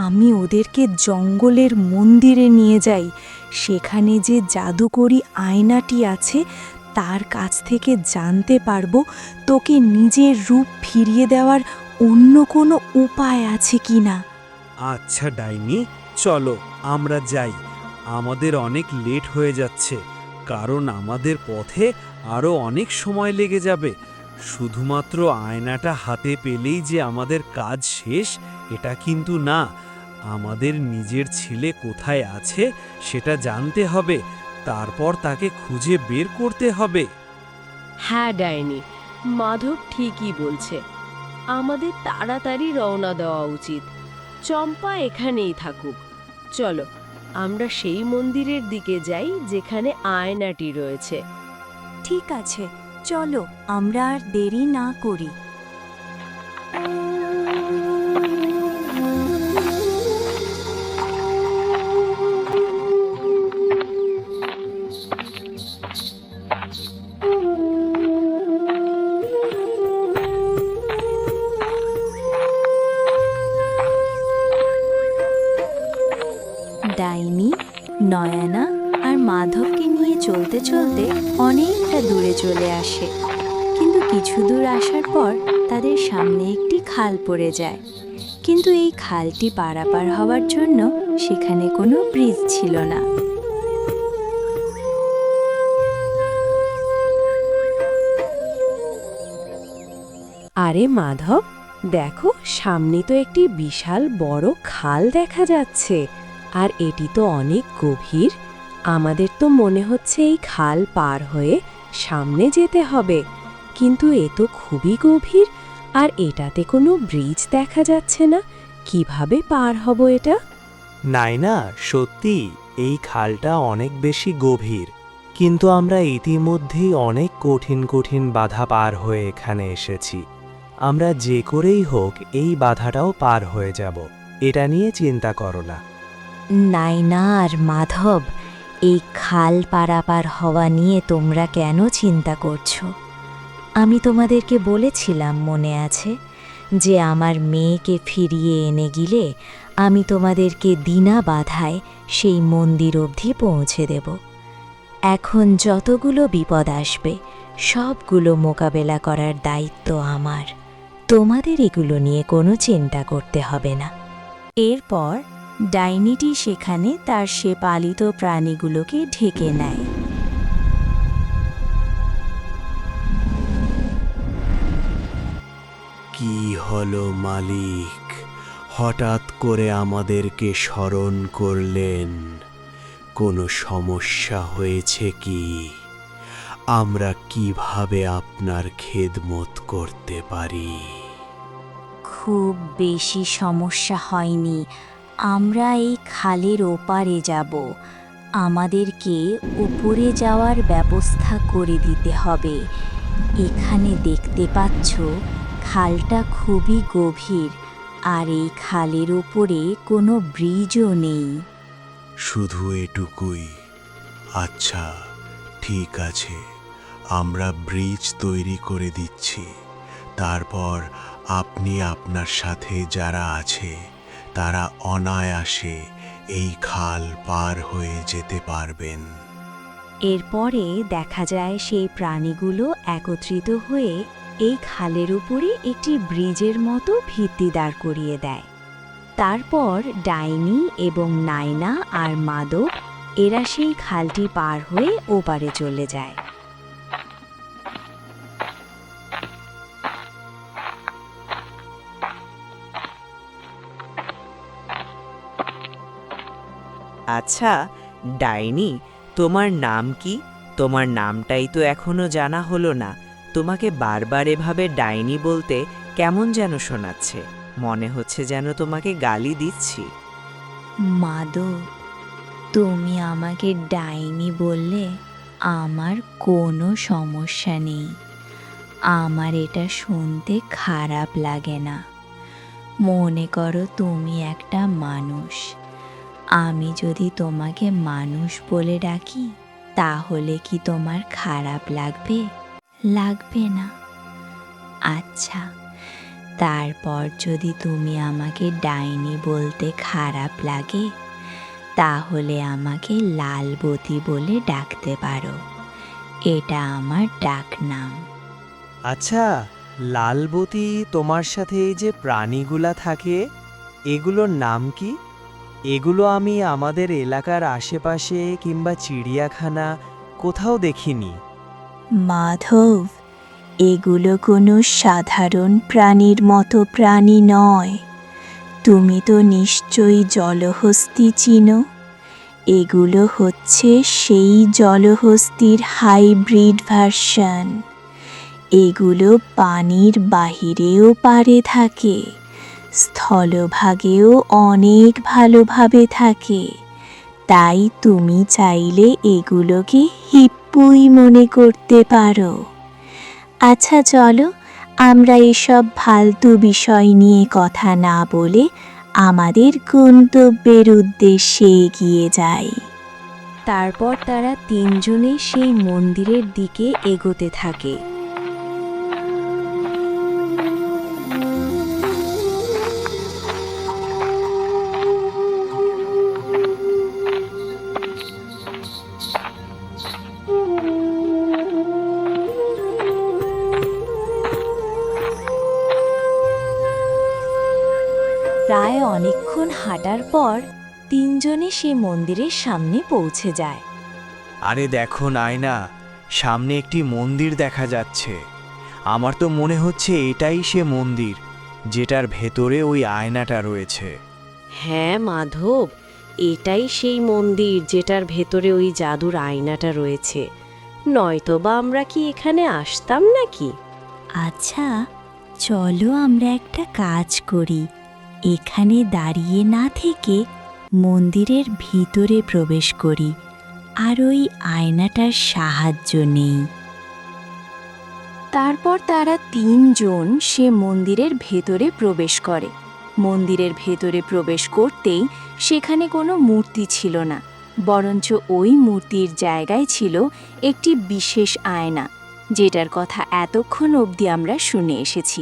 আমি ওদেরকে জঙ্গলের মন্দিরে নিয়ে যাই। সেখানে যে জাদুকরি আয়নাটি আছে তার কাছ থেকে জানতে পারবো তোকে নিজের রূপ ফিরিয়ে দেওয়ার অন্য কোনো উপায় আছে কিনা। আচ্ছা ডাইনি, চলো আমরা যাই। আমাদের অনেক লেট হয়ে যাচ্ছে, কারণ আমাদের পথে আরও অনেক সময় লেগে যাবে। শুধুমাত্র আয়নাটা হাতে পেলেই যে আমাদের কাজ শেষ এটা কিন্তু না। আমাদের নিজের ছেলে কোথায় আছে সেটা জানতে হবে, তারপর তাকে খুঁজে বের করতে হবে। হ্যাঁ ডাইনি, মাধব ঠিকই বলছে। আমাদের তাড়াতাড়ি রওনা দেওয়া উচিত। চম্পা এখানেই থাকুক। চলো আমরা সেই মন্দিরের দিকে যাই যেখানে আয়নাটি রয়েছে। ঠিক আছে, চলো আমরা আর দেরি না করি। ডাইনি নয়না আর মাধবকে নিয়ে চলতে চলতে অনেকটা দূরে চলে আসে, কিন্তু কিছু দূর আসার পর তাদের সামনে একটি খাল পড়ে যায়। কিন্তু এই খালটি পারাপার হওয়ার জন্য সেখানে কোনো ব্রিজ ছিল না। আরে মাধব, দেখো সামনে তো একটি বিশাল বড় খাল দেখা যাচ্ছে, আর এটি তো অনেক গভীর। আমাদের তো মনে হচ্ছে এই খাল পার হয়ে সামনে যেতে হবে, কিন্তু এ তো খুবই গভীর, আর এটাতে কোনো ব্রিজ দেখা যাচ্ছে না। কিভাবে পার হব এটা? নাইনা, সত্যি এই খালটা অনেক বেশি গভীর, কিন্তু আমরা ইতিমধ্যেই অনেক কঠিন কঠিন বাধা পার হয়ে এখানে এসেছি। আমরা যে করেই হোক এই বাধাটাও পার হয়ে যাব, এটা নিয়ে চিন্তা করো না। নাইনা আর মাধব, এই খাল পারাপার হওয়া নিয়ে তোমরা কেন চিন্তা করছো? আমি তোমাদেরকে বলেছিলাম মনে আছে যে আমার মেয়েকে ফিরিয়ে এনে গেলে আমি তোমাদেরকে বিনা বাধায় সেই মন্দির অবধি পৌঁছে দেব। এখন যতগুলো বিপদ আসবে সবগুলো মোকাবেলা করার দায়িত্ব আমার। তোমাদের এগুলো নিয়ে কোনো চিন্তা করতে হবে না। এরপর ডাইনিটি সেখানে তার সে পালিত প্রাণীগুলোকে ঢেকে নেয়। কি হলো মালিক, হঠাৎ করে আমাদেরকে স্মরণ করলেন? কোনো সমস্যা হয়েছে কি? আমরা কিভাবে আপনার খেদমত করতে পারি? খুব বেশি সমস্যা হয়নি। আমরা এই খালের ওপারে যাব। আমাদেরকে উপরে যাওয়ার ব্যবস্থা করে দিতে হবে। এখানে দেখতে পাচ্ছ খালটা খুবই গভীর, আর এই খালের ওপরে কোনো ব্রিজও নেই। শুধু এটুকুই? আচ্ছা, ঠিক আছে, আমরা ব্রিজ তৈরি করে দিচ্ছি। তারপর আপনি আপনার সাথে যারা আছে তারা অনায়াসে এই খাল পার হয়ে যেতে পারবেন। এরপরে দেখা যায় সেই প্রাণীগুলো একত্রিত হয়ে এই খালের উপরে একটি ব্রিজের মতো ভিত্তি দাঁড় করিয়ে দেয়। তারপর ডাইনি এবং নাইনা আর মাধব এরা সেই খালটি পার হয়ে ওপারে চলে যায়। আচ্ছা ডাইনি, তোমার নাম কি? তোমার নামটাই তো এখনো জানা হলো না। তোমাকে বারবার এভাবে ডাইনি বলতে কেমন যেন শোনাচ্ছে, মনে হচ্ছে যেন তোমাকে গালি দিচ্ছি। মাধব, তুমি আমাকে ডাইনি বললে আমার কোনো সমস্যা নেই। আমার এটা শুনতে খারাপ লাগে না। মনে করো তুমি একটা মানুষ। আমি যদি তোমাকে মানুষ বলে ডাকি তাহলে কি তোমার খারাপ লাগবে? লাগবে না? আচ্ছা, তারপর যদি তুমি আমাকে ডাইনি বলতে খারাপ লাগে তাহলে আমাকে লালবতী বলে ডাকতে পারো। এটা আমার ডাক নাম। আচ্ছা, লালবতী, তোমার সাথে এই যে প্রাণীগুলা থাকে এগুলোর নাম কি? এগুলো আমি আমাদের এলাকার আশেপাশে কিংবা চিড়িয়াখানা কোথাও দেখিনি। মাধব, এগুলো কোনো সাধারণ প্রাণীর মতো প্রাণী নয়। তুমি তো নিশ্চয়ই জলহস্তী চিনো। এগুলো হচ্ছে সেই জলহস্তীর হাইব্রিড ভার্সন। এগুলো পানির বাহিরেও পারে থাকে, স্থলভাগেও অনেক ভালোভাবে থাকে। তাই তুমি চাইলে এগুলোকে হিপ্পুই মনে করতে পারো। আচ্ছা চলো, আমরা এসব ফালতু বিষয় নিয়ে কথা না বলে আমাদের গন্তব্যের উদ্দেশ্যে এগিয়ে যাই। তারপর তারা তিনজনে সেই মন্দিরের দিকে এগোতে থাকে। প্রায় অনেকক্ষণ হাঁটার পর তিনজনে সে মন্দিরের সামনে পৌঁছে যায়। আরে দেখো নায়না, সামনে একটি মন্দির দেখা যাচ্ছে। আমার তো মনে হচ্ছে এটাই সে মন্দির যেটার ভেতরে ওই আয়নাটা রয়েছে। হ্যাঁ মাধব, এটাই সেই মন্দির যেটার ভেতরে ওই জাদুর আয়নাটা রয়েছে। নয়তোবা আমরা কি এখানে আসতাম নাকি? আচ্ছা চলো আমরা একটা কাজ করি, এখানে দাঁড়িয়ে না থেকে মন্দিরের ভিতরে প্রবেশ করি আর ওই আয়নাটার সাহায্য নেই। তারপর তারা তিনজন সে মন্দিরের ভেতরে প্রবেশ করে। মন্দিরের ভেতরে প্রবেশ করতেই সেখানে কোনো মূর্তি ছিল না, বরঞ্চ ওই মূর্তির জায়গায় ছিল একটি বিশেষ আয়না, যেটার কথা এতক্ষণ অবধি আমরা শুনে এসেছি।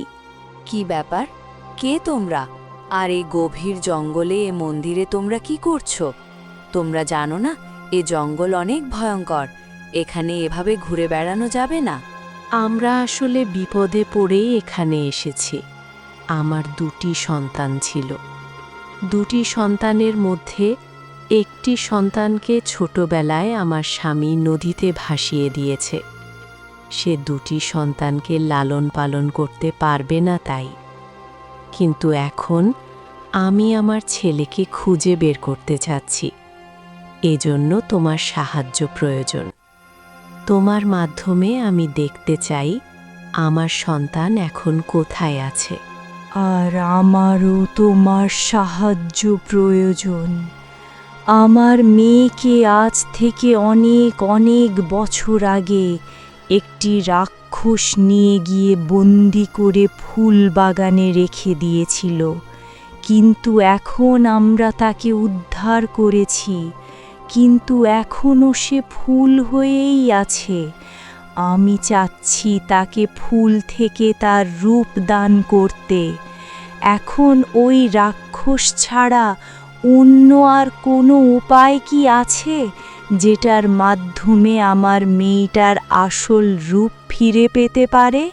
কি ব্যাপার? কে তোমরা? আর এই গভীর জঙ্গলে এ মন্দিরে তোমরা কি করছো? তোমরা জানো না এ জঙ্গল অনেক ভয়ঙ্কর, এখানে এভাবে ঘুরে বেড়ানো যাবে না। আমরা আসলে বিপদে পড়েই এখানে এসেছি। আমার দুটি সন্তান ছিল। দুটি সন্তানের মধ্যে একটি সন্তানকে ছোটবেলায় আমার স্বামী নদীতে ভাসিয়ে দিয়েছে। সে দুটি সন্তানকে লালন পালন করতে পারবে না তাই। কিন্তু এখন আমি আমার ছেলেকে খুঁজে বের করতে চাচ্ছি। এজন্য তোমার সাহায্য প্রয়োজন। তোমার মাধ্যমে আমি দেখতে চাই আমার সন্তান এখন কোথায় আছে। আর আমারও তোমার সাহায্য প্রয়োজন। আমার মেয়েকে আজ থেকে অনেক অনেক বছর আগে একটি রাক্ষস নিয়ে গিয়ে বন্দি করে ফুল বাগানে রেখে দিয়েছিল, কিন্তু এখন আমরা তাকে উদ্ধার করেছি, কিন্তু এখনও সে ফুল হয়েই আছে। আমি চাচ্ছি তাকে ফুল থেকে তার রূপ দান করতে। এখন ওই রাক্ষস ছাড়া অন্য আর কোনো উপায় কি আছে যেটার মাধ্যমে আমার মেয়েটার আসল রূপ ফিরে পেতে পারে?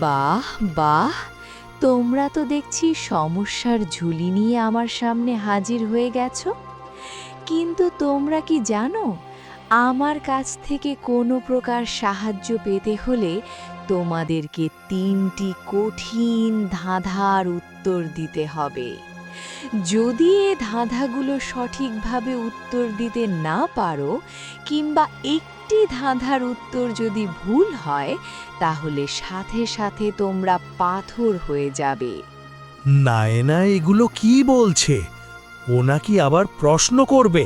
বাহ বাহ, তোমরা তো দেখছি সমস্যার ঝুলি নিয়ে আমার সামনে হাজির হয়ে গেছো। কিন্তু তোমরা কি জানো, আমার কাছ থেকে কোনো প্রকার সাহায্য পেতে হলে তোমাদেরকে 3টি কঠিন ধাঁধার উত্তর দিতে হবে। যদি এ ধাঁধাগুলো সঠিকভাবে উত্তর দিতে না পারো, কিংবা একটি ধাঁধার উত্তর যদি ভুল হয়, তাহলে সাথে সাথে তোমরা পাথর হয়ে যাবে। নায়না এগুলো কি বলছে? ও নাকি আবার প্রশ্ন করবে?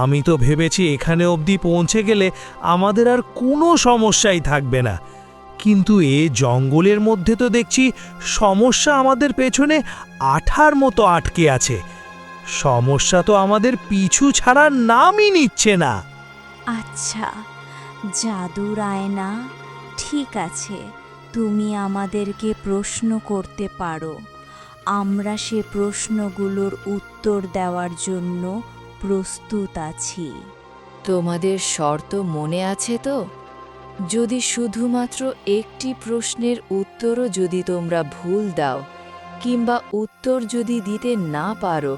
আমি তো ভেবেছি এখানে অবধি পৌঁছে গেলে আমাদের আর কোনো সমস্যাই থাকবে না, কিন্তু এ জঙ্গলের মধ্যে তো দেখছি সমস্যা আমাদের পেছনে আঠার মতো আটকে আছে। সমস্যা তো আমাদের পিছু ছাড়ার নামই নিচ্ছে না। আচ্ছা, জাদুর আয়না, ঠিক আছে, তুমি আমাদেরকে প্রশ্ন করতে পারো, আমরা সে প্রশ্নগুলোর উত্তর দেওয়ার জন্য প্রস্তুত আছি। তোমাদের শর্ত মনে আছে তো? যদি শুধুমাত্র একটি প্রশ্নের উত্তরও যদি তোমরা ভুল দাও কিংবা উত্তর যদি দিতে না পারো,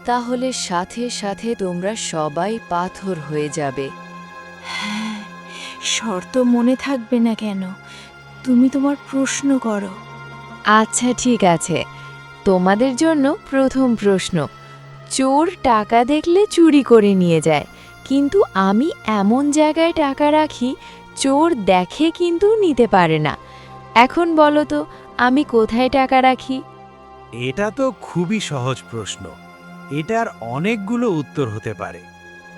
তাহলে সাথে সাথে তোমরা সবাই পাথর হয়ে যাবে। হ্যাঁ, শর্ত মনে থাকবে না কেন? তুমি তোমার প্রশ্ন করো। আচ্ছা ঠিক আছে, তোমাদের জন্য প্রথম প্রশ্ন। চোর টাকা দেখলে চুরি করে নিয়ে যায়, কিন্তু আমি এমন জায়গায় টাকা রাখি চোর দেখে কিন্তু নিতে পারে না। এখন বলো তো আমি কোথায় টাকা রাখি? এটা তো খুবই সহজ প্রশ্ন। এটার অনেকগুলো উত্তর হতে পারে।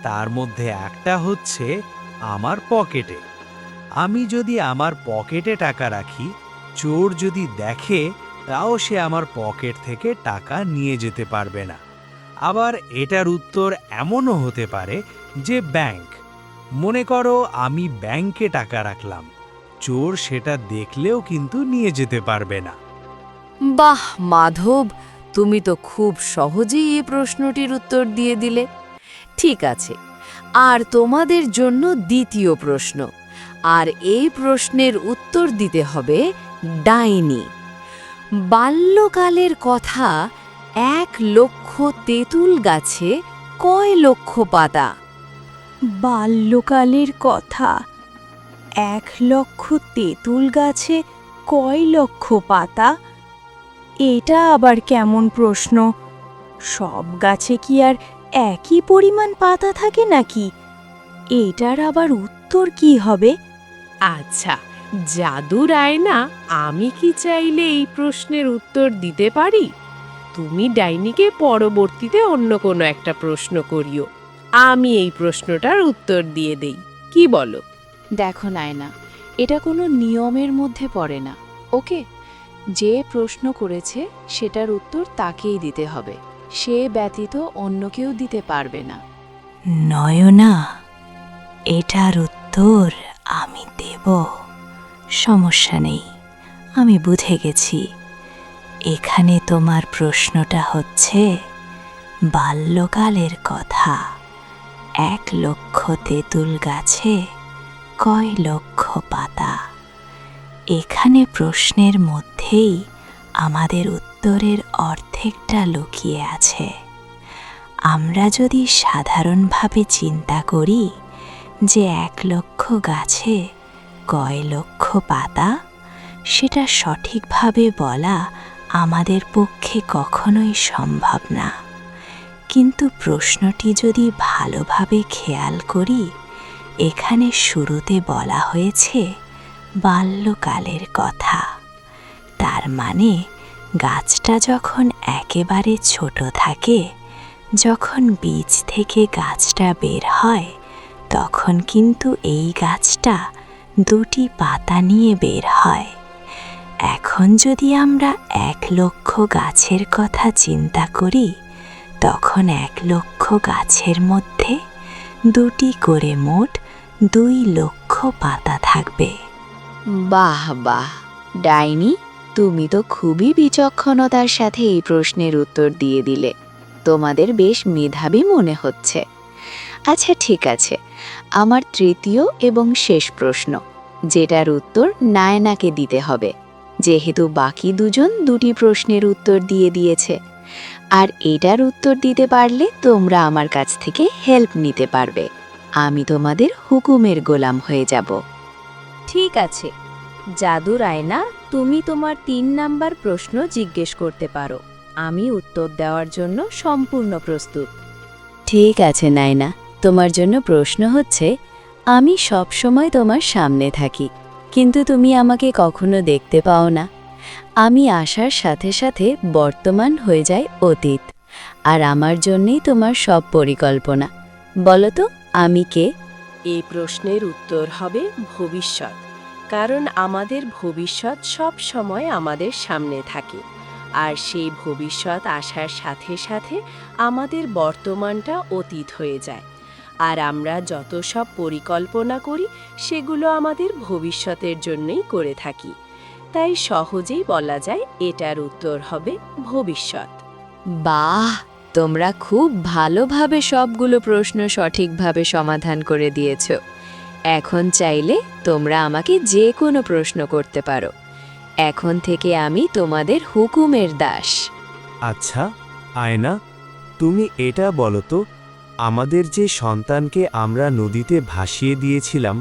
তার মধ্যে একটা হচ্ছে আমার পকেটে। আমি যদি আমার পকেটে টাকা রাখি, চোর যদি দেখে তাও সে আমার পকেট থেকে টাকা নিয়ে যেতে পারবে না। আবার এটার উত্তর এমনও হতে পারে যে ব্যাংক। মনে করো আমি ব্যাংকে টাকা রাখলাম, চোর সেটা দেখলেও কিন্তু নিয়ে যেতে পারবে না। বাহ মাধব, তুমি তো খুব সহজেই এই প্রশ্নটির উত্তর দিয়ে দিলে। ঠিক আছে, আর তোমাদের জন্য দ্বিতীয় প্রশ্ন, আর এই প্রশ্নের উত্তর দিতে হবে ডাইনি। বাল্যকালের কথা, 1,00,000 তেঁতুল গাছে কয় লক্ষ পাতা? বাল্যকালের কথা, 1,00,000 তেঁতুল গাছে কয় লক্ষ পাতা? এটা আবার কেমন প্রশ্ন? সব গাছে কি আর একই পরিমাণ পাতা থাকে নাকি? এটার আবার উত্তর কি হবে? আচ্ছা, জাদুর আয়না, আমি কি চাইলে এই প্রশ্নের উত্তর দিতে পারি? তুমি ডাইনিকে পরবর্তীতে অন্য কোনো একটা প্রশ্ন করিও, আমি এই প্রশ্নটার উত্তর দিয়ে দেই, কি বলো? দেখো নায়না, এটা কোনো নিয়মের মধ্যে পড়ে না, ওকে? যে প্রশ্ন করেছে সেটার উত্তর তাকেই দিতে হবে, সে ব্যতীত অন্য কেউ দিতে পারবে না। নয়না, এটার উত্তর আমি দেব, সমস্যা নেই, আমি বুঝে গেছি। এখানে তোমার প্রশ্নটা হচ্ছে বাল্যকালের কথা, 1,00,000 তেঁতুল গাছে কয় লক্ষ পাতা। এখানে প্রশ্নের মধ্যেই আমাদের উত্তরের অর্ধেকটা লুকিয়ে আছে। আমরা যদি সাধারণভাবে চিন্তা করি যে 1,00,000 গাছে কয় লক্ষ পাতা, সেটা সঠিকভাবে বলা আমাদের পক্ষে কখনোই সম্ভব না। কিন্তু প্রশ্নটি যদি ভালোভাবে খেয়াল করি, এখানে শুরুতে বলা হয়েছে বাল্যকালের কথা। তার মানে গাছটা যখন একেবারে ছোট থাকে, যখন বীজ থেকে গাছটা বের হয়, তখন কিন্তু এই গাছটা 2টি পাতা নিয়ে বের হয়। এখন যদি আমরা 1,00,000 গাছের কথা চিন্তা করি, তখন 1,00,000 গাছের মধ্যে 2টি করে মোট 2,00,000 পাতা থাকবে। বাহ বাহ, ডাইনি, তুমি তো খুবই বিচক্ষণতার সাথে এই প্রশ্নের উত্তর দিয়ে দিলে। তোমাদের বেশ মেধাবী মনে হচ্ছে। আচ্ছা ঠিক আছে, আমার তৃতীয় এবং শেষ প্রশ্ন, যেটার উত্তর নায়নাকে দিতে হবে, যেহেতু বাকি দুজন 2টি প্রশ্নের উত্তর দিয়ে দিয়েছে। আর এটার উত্তর দিতে পারলে তোমরা আমার কাছ থেকে হেল্প নিতে পারবে। আমি তোমাদের হুকুমের গোলাম হয়ে যাব। ঠিক আছে, জাদুর আয়না, তুমি তোমার 3 নাম্বার প্রশ্ন জিজ্ঞেস করতে পারো। আমি উত্তর দেওয়ার জন্য সম্পূর্ণ প্রস্তুত। ঠিক আছে নায়না, তোমার জন্য প্রশ্ন হচ্ছে, আমি সব সময় তোমার সামনে থাকি, কিন্তু তুমি আমাকে কখনো দেখতে পাও না। আমি আসার সাথে সাথে বর্তমান হয়ে যায় অতীত, আর আমার জন্যই তোমার সব পরিকল্পনা। বলো তো আমি কে? এই প্রশ্নের উত্তর হবে ভবিষ্যৎ, কারণ আমাদের ভবিষ্যৎ সব সময় আমাদের সামনে থাকে, আর সেই ভবিষ্যৎ আসার সাথে সাথে আমাদের বর্তমানটা অতীত হয়ে যায়, আর আমরা যত সব পরিকল্পনা করি সেগুলো আমাদের ভবিষ্যতের জন্যই করে থাকি। তাই সহজেই বলা যায় এটার উত্তর হবে ভবিষ্যৎ। বাহ, তোমরা খুব ভালোভাবে সবগুলো প্রশ্ন সঠিকভাবে সমাধান করে দিয়েছো। এখন চাইলে তোমরা আমাকে যে কোনো প্রশ্ন করতে পারো। এখন থেকে আমি তোমাদের হুকুমের দাস। আচ্ছা আয়না, তুমি এটা বলো তো, আমাদের যে সন্তানকে আমরা নদীতে ভাসিয়ে দিয়েছিলাম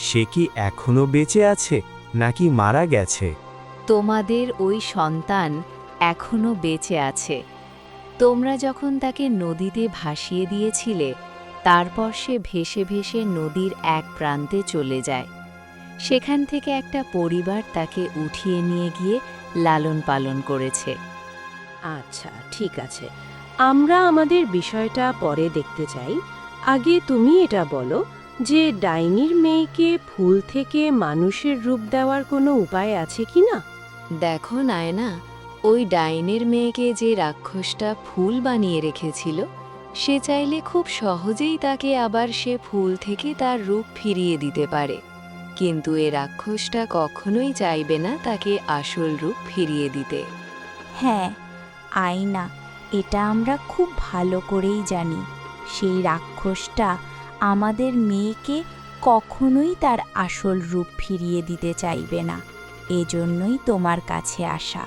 সে কি এখনো বেঁচে আছে নাকি মারা গেছে? তোমাদের ওই সন্তান এখনো বেঁচে আছে। তোমরা যখন তাকে নদীতে ভাসিয়ে দিয়েছিলে, তারপর সে ভেসে ভেসে নদীর এক প্রান্তে চলে যায়। সেখান থেকে একটা পরিবার তাকে উঠিয়ে নিয়ে গিয়ে লালন পালন করেছে। আচ্ছা ঠিক আছে, আমরা আমাদের বিষয়টা পরে দেখতে চাই। আগে তুমি এটা বলো যে ডাইনির মেয়েকে ফুল থেকে মানুষের রূপ দেওয়ার কোনো উপায় আছে কি না? দেখো নায়না, ওই ডাইনের মেয়েকে যে রাক্ষসটা ফুল বানিয়ে রেখেছিল, সে চাইলে খুব সহজেই তাকে আবার সে ফুল থেকে তার রূপ ফিরিয়ে দিতে পারে। কিন্তু এ রাক্ষসটা কখনোই চাইবে না তাকে আসল রূপ ফিরিয়ে দিতে। হ্যাঁ আয়না, এটা আমরা খুব ভালো করেই জানি। সেই রাক্ষসটা আমাদের মেয়েকে কখনোই তার আসল রূপ ফিরিয়ে দিতে চাইবে না। এজন্যই তোমার কাছে আসা।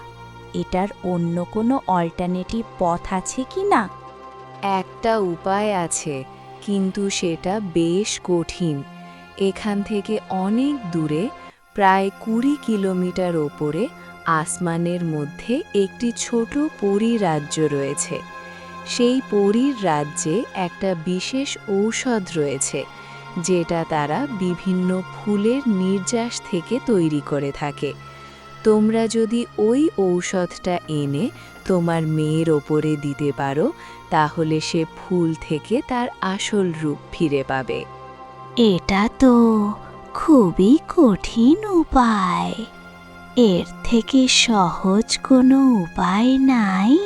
এটার অন্য কোনো অল্টারনেটিভ পথ আছে কি না? একটা উপায় আছে, কিন্তু সেটা বেশ কঠিন। এখান থেকে অনেক দূরে, প্রায় 20 কিলোমিটার ওপরে আসমানের মধ্যে একটি ছোট পরী রাজ্য রয়েছে। সেই পরীর রাজ্যে একটা বিশেষ ঔষধ রয়েছে, যেটা তারা বিভিন্ন ফুলের নির্যাস থেকে তৈরি করে থাকে। তোমরা যদি ওই ঔষধটা এনে তোমার মেয়ের ওপরে দিতে পারো, তাহলে সে ফুল থেকে তার আসল রূপ ফিরে পাবে। এটা তো খুবই কঠিন উপায়। এর থেকে সহজ কোনো উপায় নাই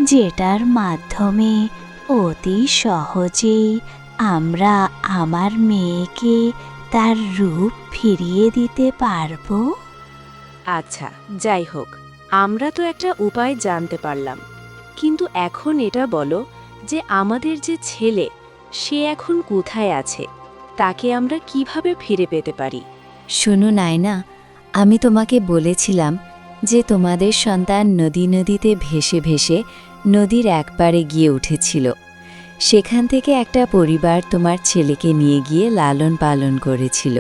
যেটার মাধ্যমে অতি সহজেই আমরা আমার মেয়েকে তার রূপ ফিরিয়ে দিতে পারবো? আচ্ছা যাই হোক, আমরা তো একটা উপায় জানতে পারলাম, কিন্তু এখন এটা বলো যে আমাদের যে ছেলে, সে এখন কোথায় আছে? তাকে আমরা কিভাবে ফিরে পেতে পারি? শোনো নায়না, আমি তোমাকে বলেছিলাম যে তোমাদের সন্তান নদীতে ভেসে ভেসে নদীর একপারে গিয়ে উঠেছিল। সেখান থেকে একটা পরিবার তোমার ছেলেকে নিয়ে গিয়ে লালন পালন করেছিল।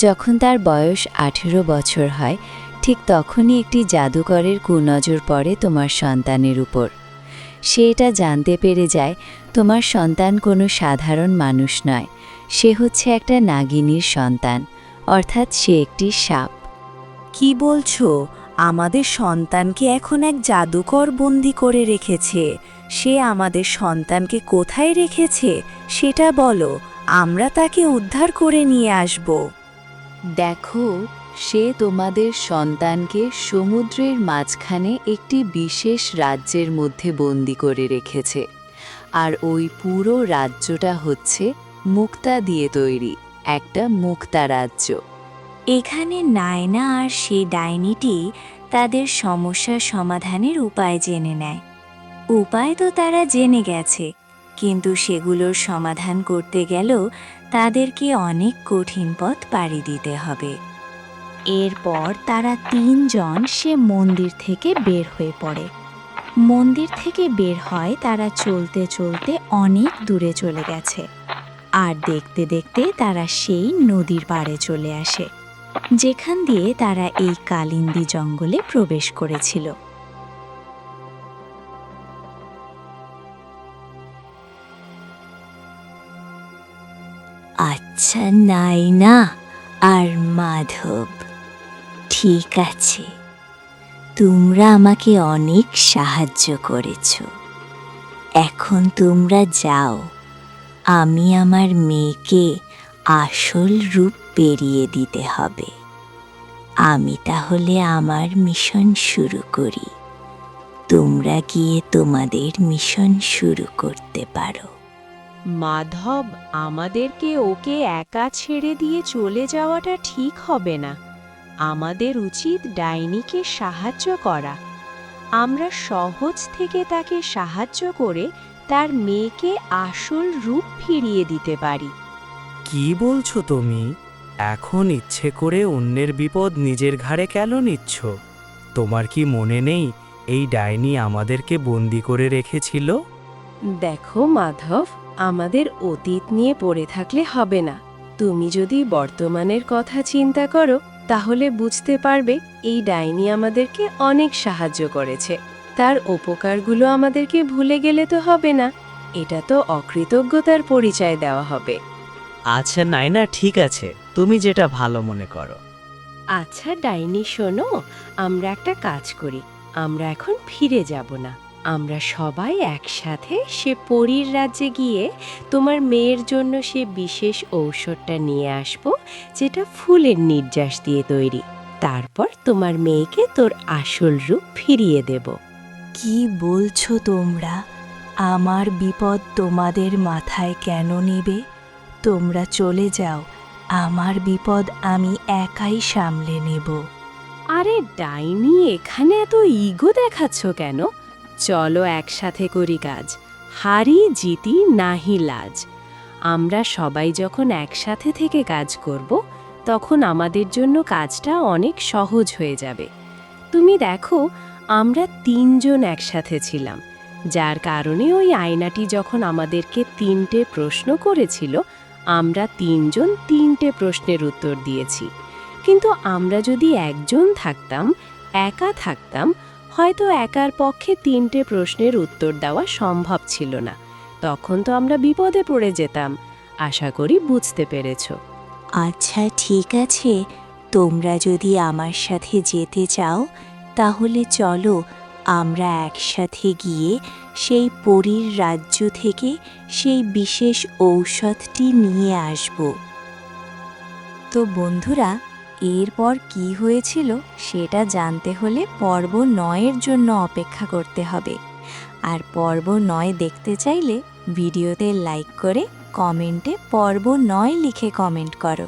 যখন তার বয়স 18 বছর হয়, ঠিক তখনই একটি জাদুকরের কুনজর পড়ে তোমার সন্তানের উপর। সে এটা জানতে পেরে যায় তোমার সন্তান কোনো সাধারণ মানুষ নয়, সে হচ্ছে একটা নাগিনীর সন্তান, অর্থাৎ সে একটি সাপ। কি বলছো? আমাদের সন্তানকে এখন এক জাদুকর বন্দি করে রেখেছে। সে আমাদের সন্তানকে কোথায় রেখেছে সেটা বলো, আমরা তাকে উদ্ধার করে নিয়ে আসব। দেখো, সে তোমাদের সন্তানকে সমুদ্রের মাঝখানে একটি বিশেষ রাজ্যের মধ্যে বন্দি করে রেখেছে। আর ওই পুরো রাজ্যটা হচ্ছে মুক্তা দিয়ে তৈরি, একটা মুক্তা রাজ্য। এখানে নায়না আর সেই ডাইনিটি তাদের সমস্যার সমাধানের উপায় জেনে নেয়। উপায় তো তারা জেনে গেছে, কিন্তু সেগুলোর সমাধান করতে গেলেও তাদেরকে অনেক কঠিন পথ পাড়ি দিতে হবে। এরপর তারা 3 জন সে মন্দির থেকে বের হয়ে পড়ে। মন্দির থেকে বের হয় তারা চলতে চলতে অনেক দূরে চলে গেছে। আর দেখতে দেখতে তারা সেই নদীর পাড়ে চলে আসে, যেখান দিয়ে তারা এই কালিন্দী জঙ্গলে প্রবেশ করেছিল। আচ্ছা নায়না আর মাধব, ঠিক আছে, তোমরা আমাকে অনেক সাহায্য করেছ। এখন তোমরা যাও, আমি আমার মেয়েকে আসল রূপ পেরিয়ে দিতে হবে। আমি তাহলে আমার মিশন শুরু করি। তোমরা গিয়ে তোমাদের মিশন শুরু করতে পারো। মাধব, আমাদেরকে ওকে একা ছেড়ে দিয়ে চলে যাওয়াটা ঠিক হবে না। আমাদের উচিত ডাইনিকে সাহায্য করা। আমরা সহজ থেকে তাকে সাহায্য করে তার মেয়েকে আসল রূপ ফিরিয়ে দিতে পারি। কি বলছো তুমি? এখন ইচ্ছে করে অন্যের বিপদ নিজের ঘাড়ে কেন নিচ্ছ? তোমার কি মনে নেই এই ডাইনি আমাদেরকে বন্দি করে রেখেছিল? দেখো মাধব, আমাদের অতীত নিয়ে পড়ে থাকলে হবে না। তুমি যদি বর্তমানের কথা চিন্তা করো তাহলে বুঝতে পারবে এই ডাইনি আমাদেরকে অনেক সাহায্য করেছে। তার উপকারগুলো আমাদেরকে ভুলে গেলে তো হবে না। এটা তো অকৃতজ্ঞতার পরিচয় দেওয়া হবে। আচ্ছা নাইনা, ঠিক আছে, তুমি যেটা ভালো মনে করো। আচ্ছা ডাইনি শোনো, আমরা একটা কাজ করি। আমরা এখন ফিরে যাব না, আমরা সবাই একসাথে সে পরীর রাজ্যে গিয়ে তোমার মেয়ের জন্য সে বিশেষ ঔষধটা নিয়ে আসব, যেটা ফুলের নির্যাস দিয়ে তৈরি। তারপর তোমার মেয়েকে তোর আসল রূপ ফিরিয়ে দেব। কি বলছো তোমরা? আমার বিপদ তোমাদের মাথায় কেন নেবে? তোমরা চলে যাও, আমার বিপদ আমি একাই সামলে নেব। আরে ডাইনি, এখানে এত ইগো দেখাচ্ছ কেন? চলো একসাথে করি কাজ। হারি জিতি নাহি লাজ। আমরা সবাই যখন একসাথে থেকে কাজ করব তখন আমাদের জন্য কাজটা অনেক সহজ হয়ে যাবে। তুমি দেখো, আমরা 3 জন একসাথে ছিলাম, যার কারণে ওই আয়নাটি যখন আমাদেরকে 3টে প্রশ্ন করেছিল, আমরা 3 জন 3টে প্রশ্নের উত্তর দিয়েছি। কিন্তু আমরা যদি একজন থাকতাম, একা থাকতাম, হয়তো একার পক্ষে 3টে প্রশ্নের উত্তর দেওয়া সম্ভব ছিল না। তখন তো আমরা বিপদে পড়ে যেতাম। আশা করি বুঝতে পেরেছো। আচ্ছা ঠিক আছে, তোমরা যদি আমার সাথে যেতে চাও তাহলে চলো আমরা একসাথে গিয়ে সেই পরীর রাজ্য থেকে সেই বিশেষ ঔষধটি নিয়ে আসব। তো বন্ধুরা, এরপর কি হয়েছিল সেটা জানতে হলে পর্ব 9-এর জন্য অপেক্ষা করতে হবে। আর পর্ব 9 দেখতে চাইলে ভিডিওতে লাইক করে কমেন্টে পর্ব 9 লিখে কমেন্ট করো।